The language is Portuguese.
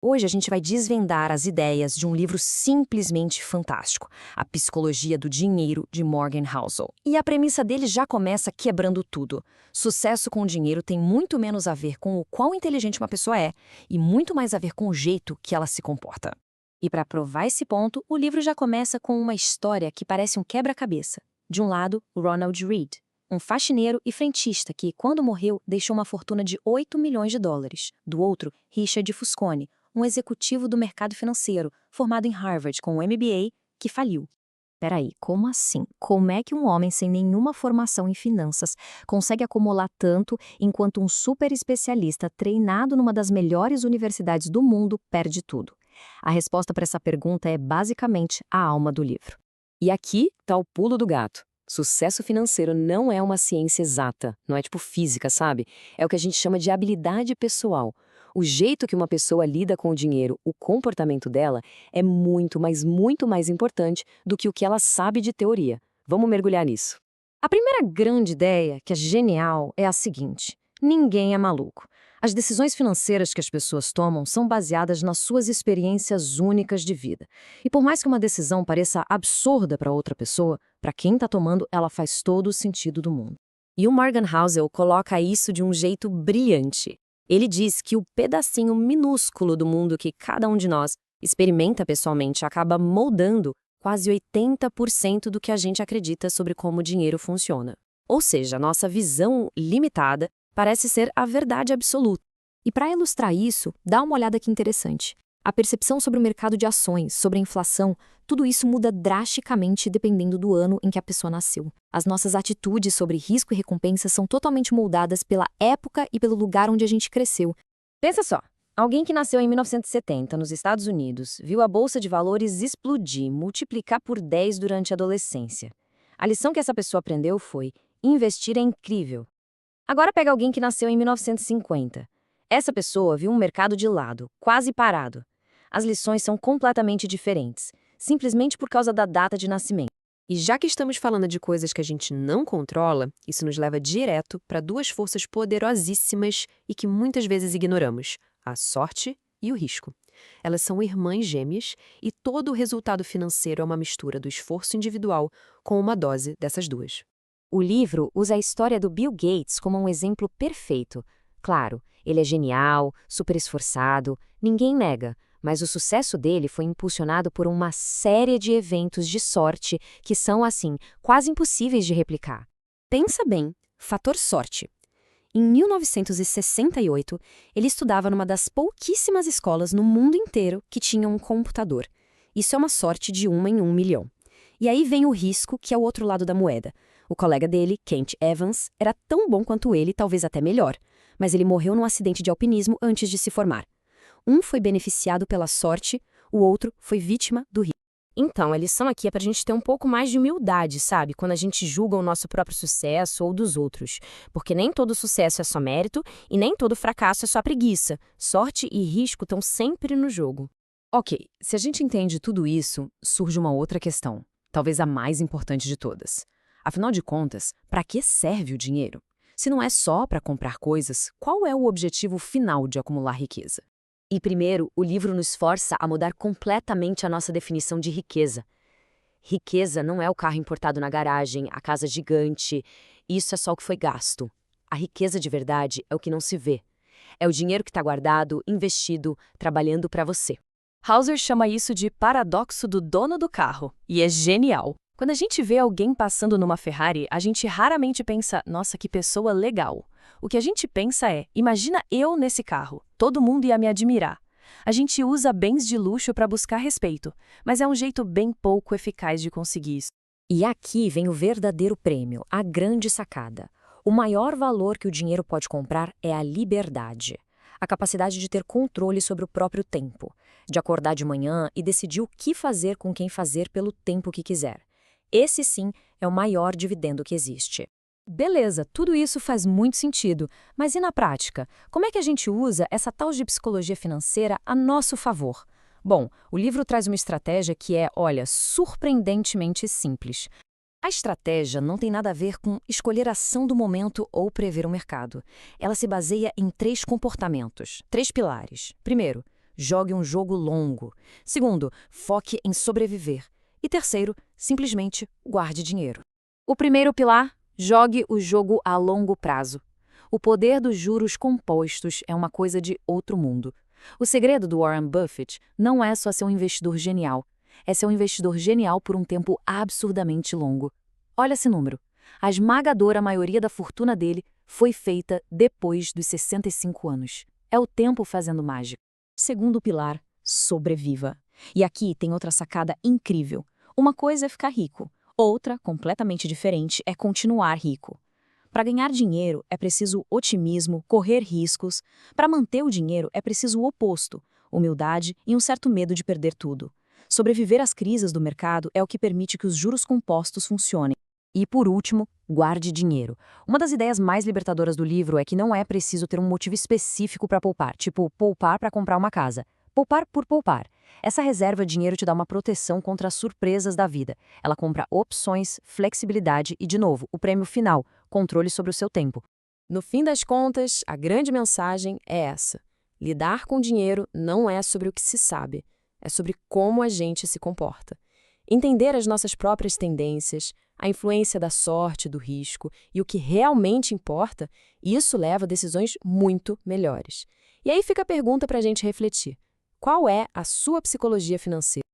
Hoje a gente vai desvendar as ideias de um livro simplesmente fantástico, A Psicologia do Dinheiro, de Morgan Housel. E a premissa dele já começa quebrando tudo. Sucesso com o dinheiro tem muito menos a ver com o quão inteligente uma pessoa é e muito mais a ver com o jeito que ela se comporta. E para provar esse ponto, o livro já começa com uma história que parece um quebra-cabeça. De um lado, Ronald Read, um faxineiro e frentista que, quando morreu, deixou uma fortuna de 8 milhões de dólares. Do outro, Richard Fusconi, um executivo do mercado financeiro, formado em Harvard com um MBA, que faliu. Peraí, como assim? Como é que um homem sem nenhuma formação em finanças consegue acumular tanto enquanto um super especialista treinado numa das melhores universidades do mundo perde tudo? A resposta para essa pergunta é basicamente a alma do livro. E aqui tá o pulo do gato. Sucesso financeiro não é uma ciência exata, não é tipo física, sabe? É o que a gente chama de habilidade pessoal. O jeito que uma pessoa lida com o dinheiro, o comportamento dela, é muito, mas muito mais importante do que o que ela sabe de teoria. Vamos mergulhar nisso. A primeira grande ideia, que é genial, é a seguinte: ninguém é maluco. As decisões financeiras que as pessoas tomam são baseadas nas suas experiências únicas de vida. E por mais que uma decisão pareça absurda para outra pessoa, para quem está tomando, ela faz todo o sentido do mundo. E o Morgan Housel coloca isso de um jeito brilhante. Ele diz que o pedacinho minúsculo do mundo que cada um de nós experimenta pessoalmente acaba moldando quase 80% do que a gente acredita sobre como o dinheiro funciona. Ou seja, a nossa visão limitada parece ser a verdade absoluta. E para ilustrar isso, dá uma olhada que interessante. A percepção sobre o mercado de ações, sobre a inflação, tudo isso muda drasticamente dependendo do ano em que a pessoa nasceu. As nossas atitudes sobre risco e recompensa são totalmente moldadas pela época e pelo lugar onde a gente cresceu. Pensa só, alguém que nasceu em 1970 nos Estados Unidos viu a bolsa de valores explodir, multiplicar por 10 durante a adolescência. A lição que essa pessoa aprendeu foi: investir é incrível. Agora pega alguém que nasceu em 1950. Essa pessoa viu um mercado de lado, quase parado. As lições são completamente diferentes, simplesmente por causa da data de nascimento. E já que estamos falando de coisas que a gente não controla, isso nos leva direto para duas forças poderosíssimas e que muitas vezes ignoramos: a sorte e o risco. Elas são irmãs gêmeas e todo o resultado financeiro é uma mistura do esforço individual com uma dose dessas duas. O livro usa a história do Bill Gates como um exemplo perfeito. Claro, ele é genial, super esforçado, ninguém nega, mas o sucesso dele foi impulsionado por uma série de eventos de sorte que são, assim, quase impossíveis de replicar. Pensa bem, fator sorte. Em 1968, ele estudava numa das pouquíssimas escolas no mundo inteiro que tinham um computador. Isso é uma sorte de 1 em 1 milhão. E aí vem o risco, que é o outro lado da moeda. O colega dele, Kent Evans, era tão bom quanto ele, talvez até melhor, mas ele morreu num acidente de alpinismo antes de se formar. Um foi beneficiado pela sorte, o outro foi vítima do risco. Então, a lição aqui é para a gente ter um pouco mais de humildade, sabe? Quando a gente julga o nosso próprio sucesso ou dos outros. Porque nem todo sucesso é só mérito e nem todo fracasso é só preguiça. Sorte e risco estão sempre no jogo. Ok, se a gente entende tudo isso, surge uma outra questão, talvez a mais importante de todas. Afinal de contas, para que serve o dinheiro? Se não é só para comprar coisas, qual é o objetivo final de acumular riqueza? E primeiro, o livro nos força a mudar completamente a nossa definição de riqueza. Riqueza não é o carro importado na garagem, a casa gigante. Isso é só o que foi gasto. A riqueza de verdade é o que não se vê. É o dinheiro que está guardado, investido, trabalhando para você. Hauser chama isso de paradoxo do dono do carro, e é genial. Quando a gente vê alguém passando numa Ferrari, a gente raramente pensa: nossa, que pessoa legal. O que a gente pensa é: imagina eu nesse carro, todo mundo ia me admirar. A gente usa bens de luxo para buscar respeito, mas é um jeito bem pouco eficaz de conseguir isso. E aqui vem o verdadeiro prêmio, a grande sacada. O maior valor que o dinheiro pode comprar é a liberdade. A capacidade de ter controle sobre o próprio tempo, de acordar de manhã e decidir o que fazer com quem fazer pelo tempo que quiser. Esse sim é o maior dividendo que existe. Beleza, tudo isso faz muito sentido, mas e na prática? Como é que a gente usa essa tal de psicologia financeira a nosso favor? Bom, o livro traz uma estratégia que é, olha, surpreendentemente simples. A estratégia não tem nada a ver com escolher a ação do momento ou prever o mercado. Ela se baseia em 3 comportamentos, 3 pilares. Primeiro, jogue um jogo longo. Segundo, foque em sobreviver. E terceiro, simplesmente guarde dinheiro. O primeiro pilar, jogue o jogo a longo prazo. O poder dos juros compostos é uma coisa de outro mundo. O segredo do Warren Buffett não é só ser um investidor genial, é ser um investidor genial por um tempo absurdamente longo. Olha esse número. A esmagadora maioria da fortuna dele foi feita depois dos 65 anos. É o tempo fazendo mágica. Segundo pilar, sobreviva. E aqui tem outra sacada incrível. Uma coisa é ficar rico, outra, completamente diferente, é continuar rico. Para ganhar dinheiro é preciso otimismo, correr riscos. Para manter o dinheiro é preciso o oposto, humildade e um certo medo de perder tudo. Sobreviver às crises do mercado é o que permite que os juros compostos funcionem. E por último, guarde dinheiro. Uma das ideias mais libertadoras do livro é que não é preciso ter um motivo específico para poupar, tipo poupar para comprar uma casa. Poupar por poupar. Essa reserva de dinheiro te dá uma proteção contra as surpresas da vida. Ela compra opções, flexibilidade e, de novo, o prêmio final, controle sobre o seu tempo. No fim das contas, a grande mensagem é essa. Lidar com dinheiro não é sobre o que se sabe, é sobre como a gente se comporta. Entender as nossas próprias tendências, a influência da sorte, do risco e o que realmente importa, isso leva a decisões muito melhores. E aí fica a pergunta para a gente refletir. Qual é a sua psicologia financeira?